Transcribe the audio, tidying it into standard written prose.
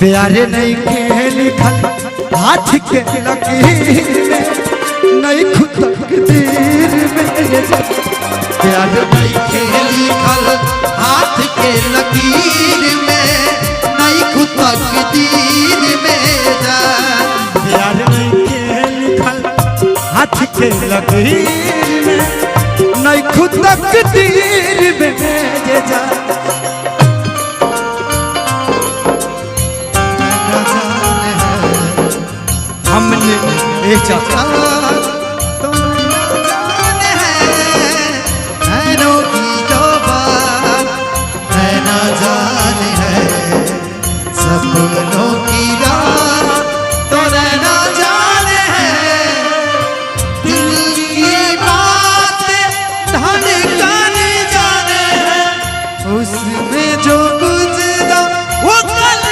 प्यारे नहीं के लिखल हाथ के लकीर में, नहीं खुद तकदीर में। प्यार नहीं के लिखल हाथ के लकीर में, नहीं खुद तकदीर में जान। प्यार नहीं के लिखल हाथ के लकीर में, नहीं खुद तकदीर में जान। हमने एक तुम जान है नो की जो बात है ना जान है सब